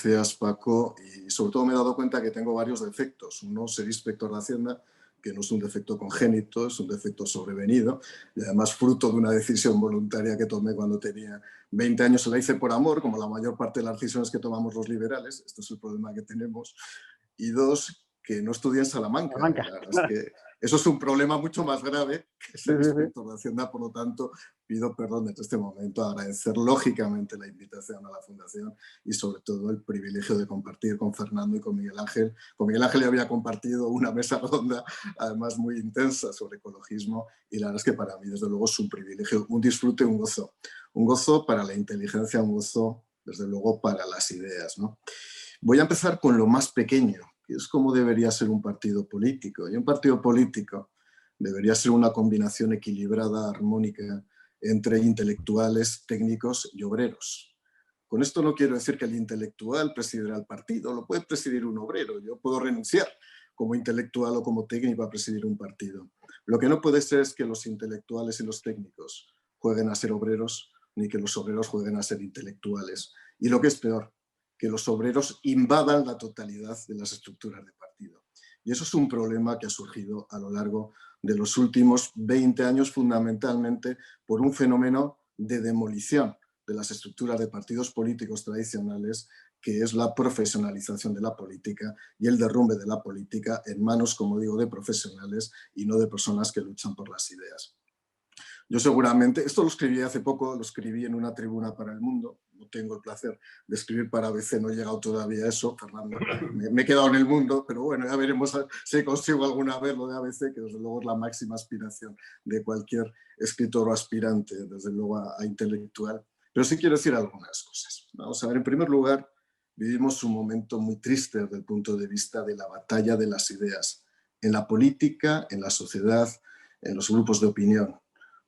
gracias, Paco. Y sobre todo me he dado cuenta que tengo varios defectos. Uno, ser inspector de Hacienda, que no es un defecto congénito, es un defecto sobrevenido y además fruto de una decisión voluntaria que tomé cuando tenía 20 años. Se la hice por amor, como la mayor parte de las decisiones que tomamos los liberales. Este es el problema que tenemos. Y dos, que no estudié en Salamanca. Salamanca. La verdad es que eso es un problema mucho más grave que ser Sí. inspector de Hacienda. Por lo tanto, pido perdón desde este momento, agradecer lógicamente la invitación a la Fundación y sobre todo el privilegio de compartir con Fernando y con Miguel Ángel. Con Miguel Ángel ya había compartido una mesa redonda, además muy intensa, sobre ecologismo, y la verdad es que para mí, desde luego, es un privilegio, un disfrute, un gozo. Un gozo para la inteligencia, un gozo, desde luego, para las ideas, ¿no? Voy a empezar con lo más pequeño, que es cómo debería ser un partido político. Y un partido político debería ser una combinación equilibrada, armónica, entre intelectuales, técnicos y obreros. Con esto no quiero decir que el intelectual presidirá el partido, lo puede presidir un obrero. Yo puedo renunciar como intelectual o como técnico a presidir un partido. Lo que no puede ser es que los intelectuales y los técnicos jueguen a ser obreros, ni que los obreros jueguen a ser intelectuales. Y lo que es peor, que los obreros invadan la totalidad de las estructuras de partido. Y eso es un problema que ha surgido a lo largo de los últimos 20 años, fundamentalmente por un fenómeno de demolición de las estructuras de partidos políticos tradicionales, que es la profesionalización de la política y el derrumbe de la política en manos, como digo, de profesionales y no de personas que luchan por las ideas. Yo seguramente, esto lo escribí hace poco, lo escribí en una tribuna para El Mundo, no tengo el placer de escribir para ABC, no he llegado todavía a eso, Fernando, me he quedado en El Mundo, pero bueno, ya veremos si consigo alguna vez lo de ABC, que desde luego es la máxima aspiración de cualquier escritor o aspirante, desde luego a intelectual. Pero sí quiero decir algunas cosas. Vamos a ver, en primer lugar, vivimos un momento muy triste desde el punto de vista de la batalla de las ideas, en la política, en la sociedad, en los grupos de opinión.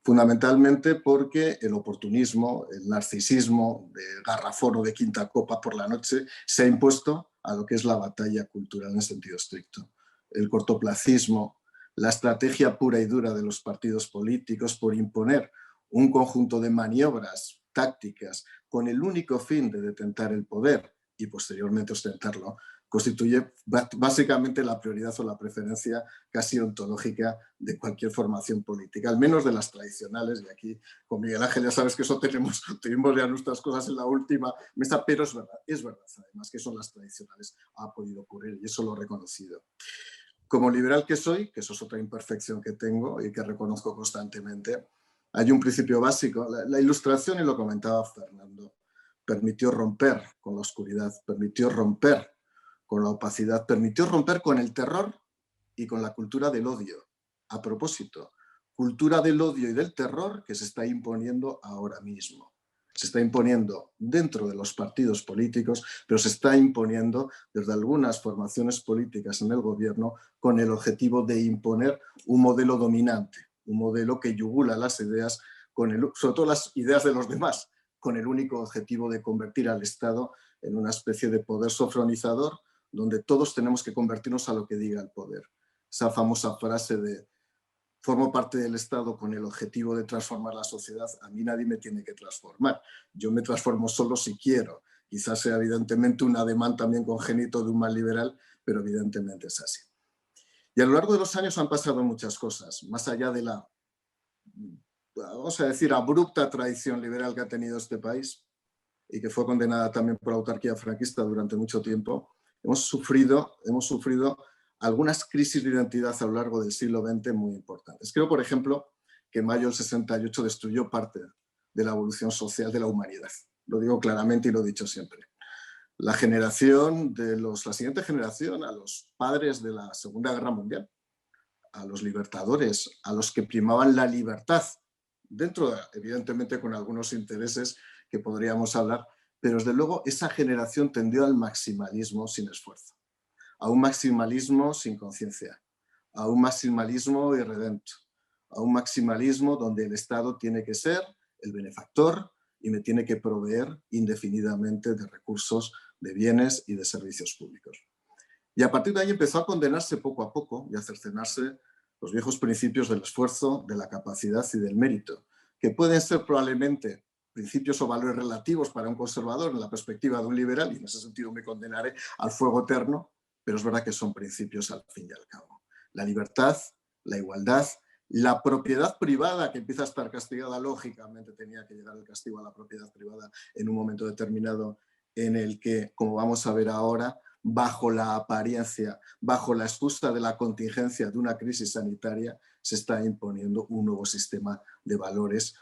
Fundamentalmente porque el oportunismo, el narcisismo de garrafón o de quinta copa por la noche se ha impuesto a lo que es la batalla cultural en sentido estricto. El cortoplacismo, la estrategia pura y dura de los partidos políticos por imponer un conjunto de maniobras tácticas con el único fin de detentar el poder y posteriormente ostentarlo, constituye básicamente la prioridad o la preferencia casi ontológica de cualquier formación política, al menos de las tradicionales, y aquí con Miguel Ángel ya sabes que eso tuvimos ya nuestras cosas en la última mesa, pero es verdad además que son las tradicionales, ha podido ocurrir y eso lo he reconocido. Como liberal que soy, que eso es otra imperfección que tengo y que reconozco constantemente, hay un principio básico, la ilustración, y lo comentaba Fernando, permitió romper con la oscuridad, permitió romper con la opacidad, permitió romper con el terror y con la cultura del odio. A propósito, cultura del odio y del terror que se está imponiendo ahora mismo. Se está imponiendo dentro de los partidos políticos, pero se está imponiendo desde algunas formaciones políticas en el gobierno con el objetivo de imponer un modelo dominante, un modelo que yugula las ideas, sobre todo las ideas de los demás, con el único objetivo de convertir al Estado en una especie de poder sofronizador donde todos tenemos que convertirnos a lo que diga el poder. Esa famosa frase de formo parte del Estado con el objetivo de transformar la sociedad, a mí nadie me tiene que transformar. Yo me transformo solo si quiero. Quizás sea evidentemente un ademán también congénito de un mal liberal, pero evidentemente es así. Y a lo largo de los años han pasado muchas cosas, más allá de la, vamos a decir, abrupta tradición liberal que ha tenido este país y que fue condenada también por la autarquía franquista durante mucho tiempo. Hemos sufrido algunas crisis de identidad a lo largo del siglo XX muy importantes. Creo, por ejemplo, que mayo del 68 destruyó parte de la evolución social de la humanidad. Lo digo claramente y lo he dicho siempre. La siguiente generación, a los padres de la Segunda Guerra Mundial, a los libertadores, a los que primaban la libertad, evidentemente con algunos intereses que podríamos hablar, pero desde luego esa generación tendió al maximalismo sin esfuerzo, a un maximalismo sin conciencia, a un maximalismo irredento, a un maximalismo donde el Estado tiene que ser el benefactor y me tiene que proveer indefinidamente de recursos, de bienes y de servicios públicos. Y a partir de ahí empezó a condenarse poco a poco y a cercenarse los viejos principios del esfuerzo, de la capacidad y del mérito, que pueden ser probablemente principios o valores relativos para un conservador en la perspectiva de un liberal, y en ese sentido me condenaré al fuego eterno, pero es verdad que son principios al fin y al cabo. La libertad, la igualdad, la propiedad privada, que empieza a estar castigada, lógicamente tenía que llegar el castigo a la propiedad privada en un momento determinado en el que, como vamos a ver ahora, bajo la apariencia, bajo la excusa de la contingencia de una crisis sanitaria, se está imponiendo un nuevo sistema de valores,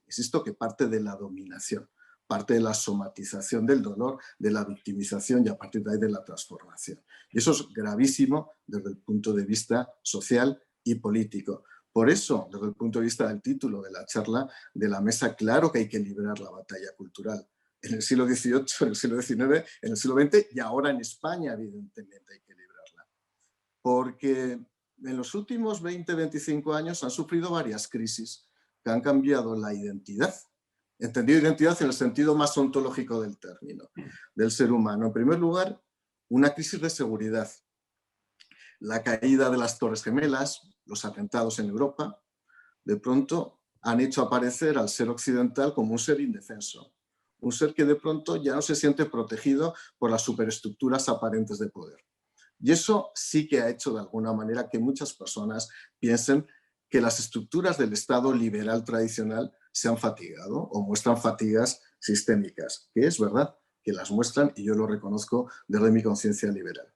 insisto, que parte de la dominación, parte de la somatización del dolor, de la victimización y a partir de ahí de la transformación. Y eso es gravísimo desde el punto de vista social y político. Por eso, desde el punto de vista del título de la charla de la mesa, claro que hay que librar la batalla cultural. En el siglo XVIII, en el siglo XIX, en el siglo XX y ahora en España, evidentemente, hay que librarla. Porque en los últimos 20-25 años han sufrido varias crisis que han cambiado la identidad. Entendido identidad en el sentido más ontológico del término, del ser humano. En primer lugar, una crisis de seguridad. La caída de las Torres Gemelas, los atentados en Europa, de pronto han hecho aparecer al ser occidental como un ser indefenso. Un ser que de pronto ya no se siente protegido por las superestructuras aparentes de poder. Y eso sí que ha hecho de alguna manera que muchas personas piensen que las estructuras del Estado liberal tradicional se han fatigado o muestran fatigas sistémicas, que es verdad que las muestran y yo lo reconozco desde mi conciencia liberal.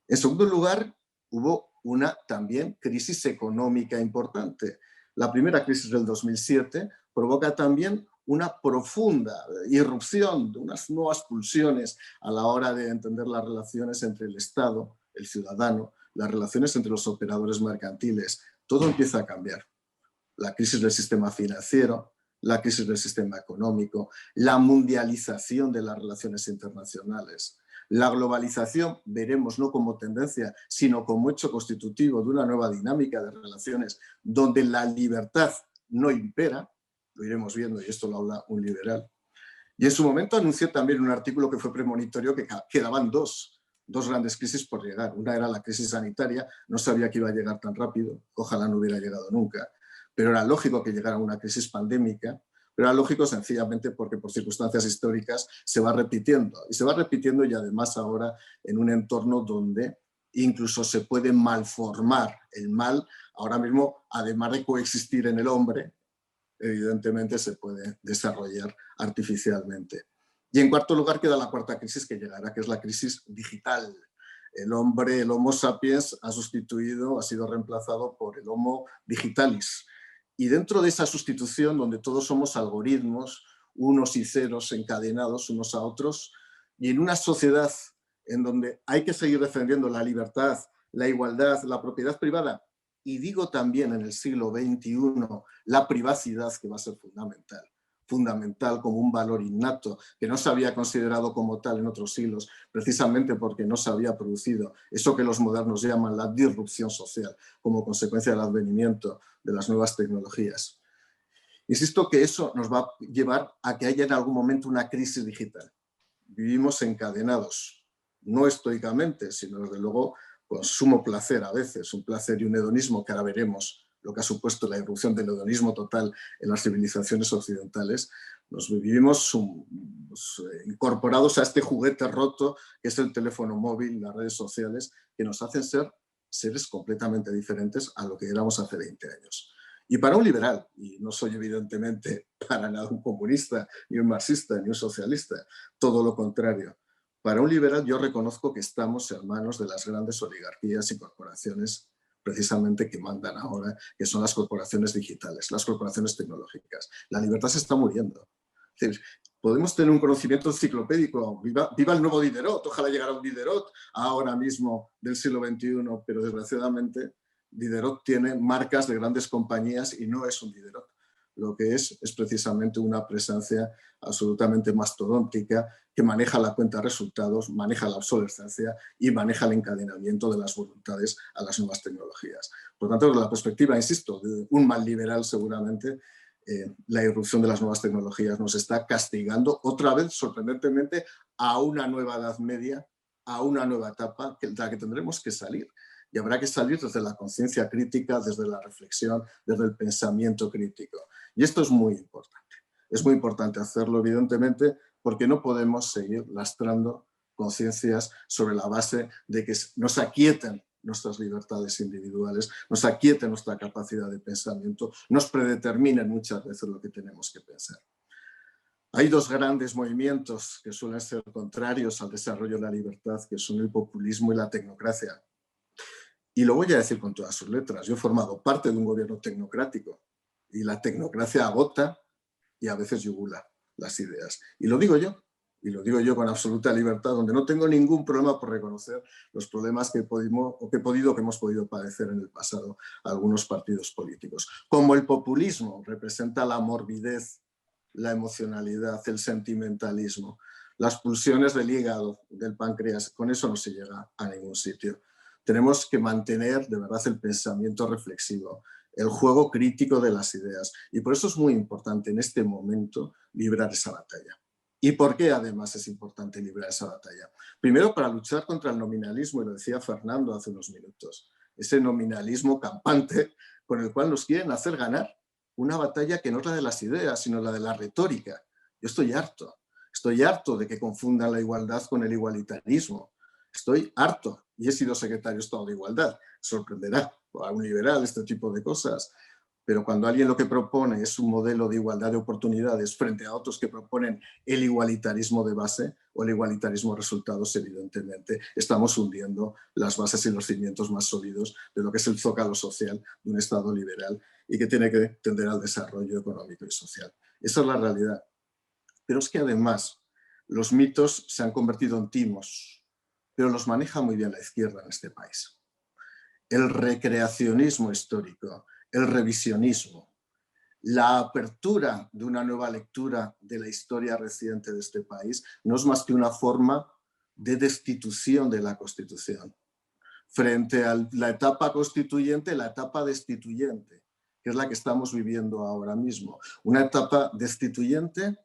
En segundo lugar, hubo una también crisis económica importante. La primera crisis del 2007 provoca también una profunda irrupción, de unas nuevas pulsiones a la hora de entender las relaciones entre el Estado, el ciudadano, las relaciones entre los operadores mercantiles. Todo empieza a cambiar. La crisis del sistema financiero, la crisis del sistema económico, la mundialización de las relaciones internacionales. La globalización, veremos, no como tendencia, sino como hecho constitutivo de una nueva dinámica de relaciones donde la libertad no impera, lo iremos viendo y esto lo habla un liberal. Y en su momento anuncié también un artículo que fue premonitorio que quedaban dos grandes crisis por llegar. Una era la crisis sanitaria, no sabía que iba a llegar tan rápido, ojalá no hubiera llegado nunca, pero era lógico que llegara una crisis pandémica, pero era lógico sencillamente porque por circunstancias históricas se va repitiendo. Y se va repitiendo y además ahora en un entorno donde incluso se puede malformar el mal. Ahora mismo, además de coexistir en el hombre, evidentemente se puede desarrollar artificialmente. Y en cuarto lugar queda la cuarta crisis que llegará, que es la crisis digital. El hombre, el Homo sapiens, ha sido reemplazado por el Homo digitalis. Y dentro de esa sustitución, donde todos somos algoritmos, unos y ceros encadenados unos a otros, y en una sociedad en donde hay que seguir defendiendo la libertad, la igualdad, la propiedad privada, y digo también en el siglo XXI la privacidad, que va a ser fundamental como un valor innato que no se había considerado como tal en otros siglos, precisamente porque no se había producido eso que los modernos llaman la disrupción social como consecuencia del advenimiento de las nuevas tecnologías. Insisto que eso nos va a llevar a que haya en algún momento una crisis digital. Vivimos encadenados, no estoicamente, sino desde luego con sumo placer a veces, un placer y un hedonismo que ahora veremos lo que ha supuesto la irrupción del hedonismo total en las civilizaciones occidentales. Nos vivimos incorporados a este juguete roto que es el teléfono móvil, las redes sociales, que nos hacen ser seres completamente diferentes a lo que éramos hace 20 años. Y para un liberal, y no soy evidentemente para nada un comunista, ni un marxista, ni un socialista, todo lo contrario, para un liberal yo reconozco que estamos en manos de las grandes oligarquías y corporaciones precisamente que mandan ahora, que son las corporaciones digitales, las corporaciones tecnológicas. La libertad se está muriendo. Es decir, podemos tener un conocimiento enciclopédico, viva el nuevo Diderot, ojalá llegara un Diderot ahora mismo del siglo XXI, pero desgraciadamente Diderot tiene marcas de grandes compañías y no es un Diderot. Lo que es precisamente una presencia absolutamente mastodóntica que maneja la cuenta de resultados, maneja la obsolescencia y maneja el encadenamiento de las voluntades a las nuevas tecnologías. Por lo tanto, desde la perspectiva, insisto, de un mal liberal seguramente, la irrupción de las nuevas tecnologías nos está castigando otra vez, sorprendentemente, a una nueva Edad Media, a una nueva etapa de la que tendremos que salir. Y habrá que salir desde la conciencia crítica, desde la reflexión, desde el pensamiento crítico. Y esto es muy importante. Es muy importante hacerlo, evidentemente, porque no podemos seguir lastrando conciencias sobre la base de que nos aquieten nuestras libertades individuales, nos aquieten nuestra capacidad de pensamiento, nos predeterminen muchas veces lo que tenemos que pensar. Hay dos grandes movimientos que suelen ser contrarios al desarrollo de la libertad, que son el populismo y la tecnocracia. Y lo voy a decir con todas sus letras. Yo he formado parte de un gobierno tecnocrático y la tecnocracia agota y a veces yugula las ideas. Y lo digo yo con absoluta libertad, donde no tengo ningún problema por reconocer los problemas que hemos podido padecer en el pasado algunos partidos políticos. Como el populismo representa la morbidez, la emocionalidad, el sentimentalismo, las pulsiones del hígado, del páncreas, con eso no se llega a ningún sitio. Tenemos que mantener de verdad el pensamiento reflexivo, el juego crítico de las ideas. Y por eso es muy importante en este momento librar esa batalla. ¿Y por qué además es importante librar esa batalla? Primero, para luchar contra el nominalismo, y lo decía Fernando hace unos minutos, ese nominalismo campante con el cual nos quieren hacer ganar una batalla que no es la de las ideas, sino la de la retórica. Yo estoy harto de que confundan la igualdad con el igualitarismo. Estoy harto, y he sido secretario de Estado de Igualdad, sorprenderá a un liberal este tipo de cosas, pero cuando alguien lo que propone es un modelo de igualdad de oportunidades frente a otros que proponen el igualitarismo de base o el igualitarismo de resultados, evidentemente estamos hundiendo las bases y los cimientos más sólidos de lo que es el zócalo social de un Estado liberal y que tiene que tender al desarrollo económico y social. Esa es la realidad. Pero es que además los mitos se han convertido en timos, pero los maneja muy bien la izquierda en este país. El recreacionismo histórico, el revisionismo, la apertura de una nueva lectura de la historia reciente de este país no es más que una forma de destitución de la Constitución. Frente a la etapa constituyente, la etapa destituyente, que es la que estamos viviendo ahora mismo. Una etapa destituyente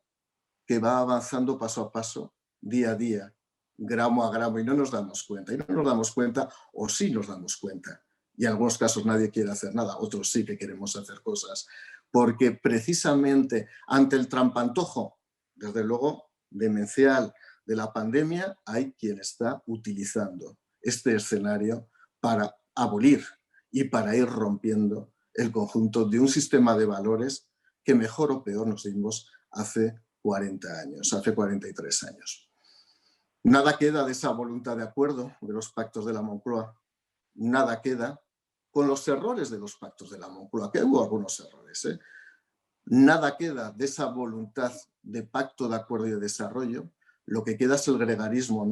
que va avanzando paso a paso, día a día, gramo a gramo, y no nos damos cuenta. Y no nos damos cuenta, o sí nos damos cuenta. Y en algunos casos nadie quiere hacer nada, otros sí que queremos hacer cosas. Porque precisamente ante el trampantojo, desde luego, demencial de la pandemia, hay quien está utilizando este escenario para abolir y para ir rompiendo el conjunto de un sistema de valores que mejor o peor nos dimos hace 40 años, hace 43 años. Nada queda de esa voluntad de acuerdo de los pactos de la Moncloa, nada queda con los errores de los pactos de la Moncloa, que hubo algunos errores, ¿eh? Nada queda de esa voluntad de pacto de acuerdo y de desarrollo. Lo que queda es el gregarismo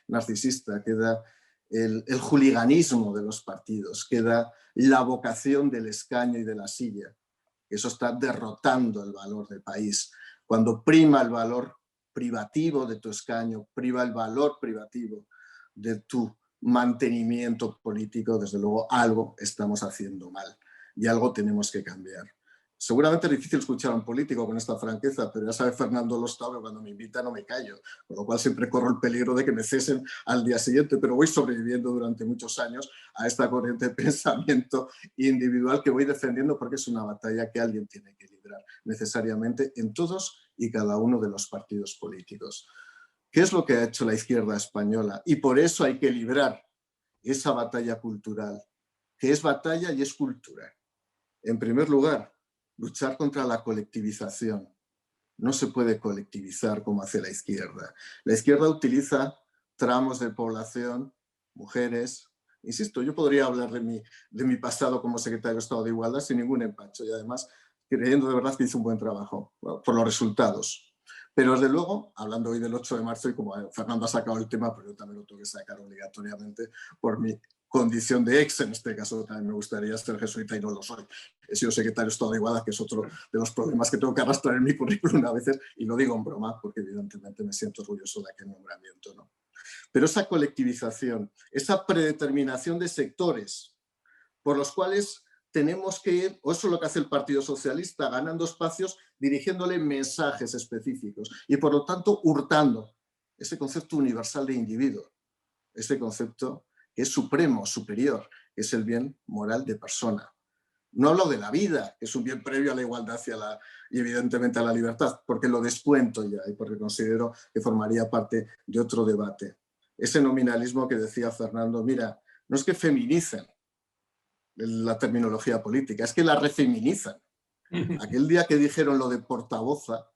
narcisista, queda el juliganismo de los partidos, queda la vocación del escaño y de la silla. Eso está derrotando el valor del país. Cuando prima el valor privativo de tu escaño, priva el valor privativo de tu mantenimiento político, desde luego algo estamos haciendo mal y algo tenemos que cambiar. Seguramente es difícil escuchar a un político con esta franqueza, pero ya sabe Fernando Lostau que cuando me invita no me callo, con lo cual siempre corro el peligro de que me cesen al día siguiente, pero voy sobreviviendo durante muchos años a esta corriente de pensamiento individual que voy defendiendo porque es una batalla que alguien tiene que librar necesariamente en todos y cada uno de los partidos políticos. ¿Qué es lo que ha hecho la izquierda española? Y por eso hay que librar esa batalla cultural, que es batalla y es cultura. En primer lugar, luchar contra la colectivización. No se puede colectivizar como hace la izquierda. La izquierda utiliza tramos de población, mujeres. Insisto, yo podría hablar de mi pasado como secretario de Estado de Igualdad sin ningún empacho y además creyendo de verdad que hice un buen trabajo por los resultados. Pero desde luego, hablando hoy del 8 de marzo y como Fernando ha sacado el tema, pero yo también lo tengo que sacar obligatoriamente por mi condición de ex, en este caso también me gustaría ser jesuita y no lo soy. He sido secretario de Estado de Igualdad, que es otro de los problemas que tengo que arrastrar en mi currículum a veces, y lo digo en broma, porque evidentemente me siento orgulloso de aquel nombramiento, ¿no? Pero esa colectivización, esa predeterminación de sectores por los cuales tenemos que ir, o eso es lo que hace el Partido Socialista, ganando espacios, dirigiéndole mensajes específicos y por lo tanto hurtando ese concepto universal de individuo, ese concepto que es supremo, superior, que es el bien moral de persona. No hablo de la vida, que es un bien previo a la igualdad y evidentemente a la libertad, porque lo descuento ya y porque considero que formaría parte de otro debate. Ese nominalismo que decía Fernando, mira, no es que feminicen la terminología política, es que la refeminizan. Aquel día que dijeron lo de portavoza,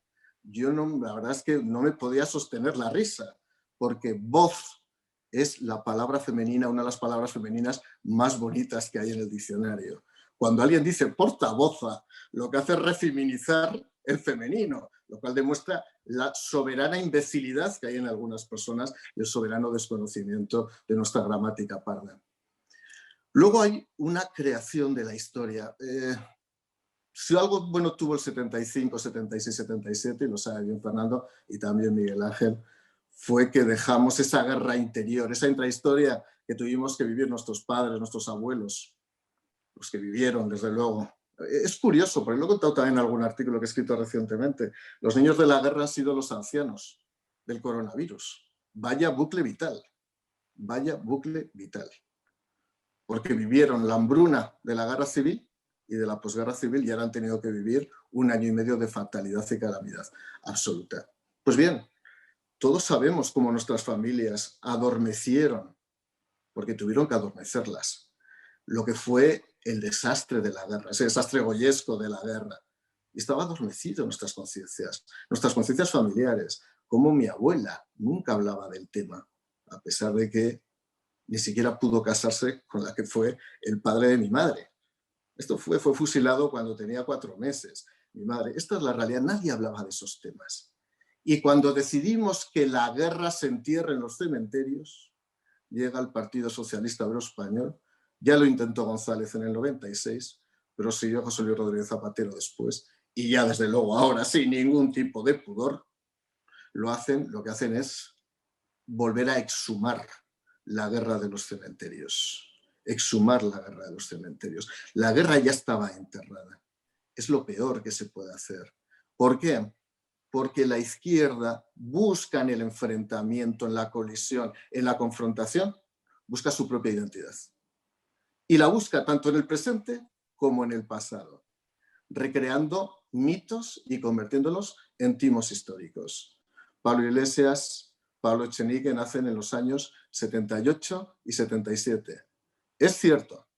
yo no, la verdad es que no me podía sostener la risa, porque voz es la palabra femenina, una de las palabras femeninas más bonitas que hay en el diccionario. Cuando alguien dice portavoza, lo que hace es refeminizar el femenino, lo cual demuestra la soberana imbecilidad que hay en algunas personas y el soberano desconocimiento de nuestra gramática parda. Luego hay una creación de la historia. Si algo bueno tuvo el 75, 76, 77, y lo sabe bien Fernando y también Miguel Ángel, fue que dejamos esa guerra interior, esa intrahistoria que tuvimos que vivir nuestros padres, nuestros abuelos, los que vivieron, desde luego. Es curioso, porque lo he contado también en algún artículo que he escrito recientemente. Los niños de la guerra han sido los ancianos del coronavirus. Vaya bucle vital, vaya bucle vital. Porque vivieron la hambruna de la guerra civil y de la posguerra civil y ahora han tenido que vivir 1 año y medio de fatalidad y calamidad absoluta. Pues bien, todos sabemos cómo nuestras familias adormecieron, porque tuvieron que adormecerlas, lo que fue el desastre de la guerra, ese desastre goyesco de la guerra. Y estaba adormecido nuestras conciencias familiares, como mi abuela nunca hablaba del tema, a pesar de que ni siquiera pudo casarse con la que fue el padre de mi madre. Esto fue fusilado cuando tenía 4 meses. Mi madre, esta es la realidad, nadie hablaba de esos temas. Y cuando decidimos que la guerra se entierre en los cementerios, llega el Partido Socialista Obrero Español, ya lo intentó González en el 96, pero siguió José Luis Rodríguez Zapatero después, y ya desde luego ahora sin ningún tipo de pudor, lo que hacen es volver a exhumar la guerra de los cementerios. Exhumar la guerra de los cementerios. La guerra ya estaba enterrada. Es lo peor que se puede hacer. ¿Por qué? Porque la izquierda busca en el enfrentamiento, en la colisión, en la confrontación, busca su propia identidad. Y la busca tanto en el presente como en el pasado, recreando mitos y convirtiéndolos en timos históricos. Pablo Iglesias, Pablo Echenique nacen en los años 78 y 77. Es cierto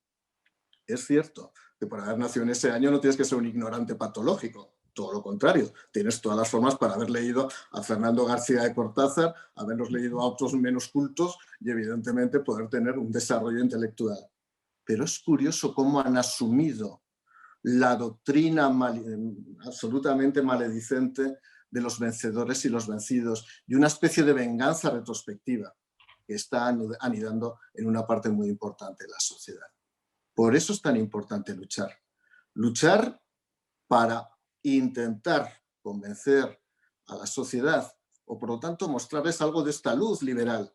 que por haber nacido en ese año no tienes que ser un ignorante patológico, todo lo contrario, tienes todas las formas para haber leído a Fernando García de Cortázar, haberlos leído a otros menos cultos y evidentemente poder tener un desarrollo intelectual. Pero es curioso cómo han asumido la doctrina absolutamente maledicente de los vencedores y los vencidos y una especie de venganza retrospectiva que está anidando en una parte muy importante de la sociedad. Por eso es tan importante luchar. Luchar para intentar convencer a la sociedad o por lo tanto mostrarles algo de esta luz liberal,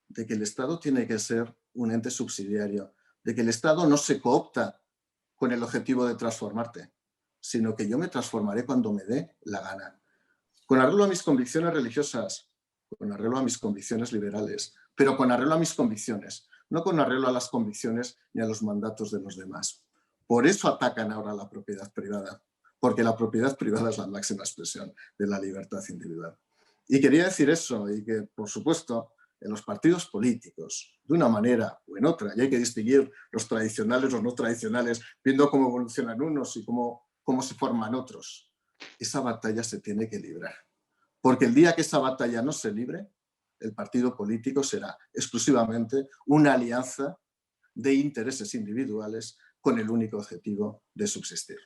de que el Estado tiene que ser un ente subsidiario, de que el Estado no se coopta con el objetivo de transformarte, sino que yo me transformaré cuando me dé la gana. Con arreglo a mis convicciones religiosas, con arreglo a mis convicciones liberales, pero con arreglo a mis convicciones, no con arreglo a las convicciones ni a los mandatos de los demás. Por eso atacan ahora la propiedad privada, porque la propiedad privada es la máxima expresión de la libertad individual. Y quería decir eso, y que, por supuesto, en los partidos políticos, de una manera o en otra, y hay que distinguir los tradicionales, los no tradicionales, viendo cómo evolucionan unos y cómo se forman otros. Esa batalla se tiene que librar. Porque el día que esa batalla no se libre, el partido político será exclusivamente una alianza de intereses individuales con el único objetivo de subsistir.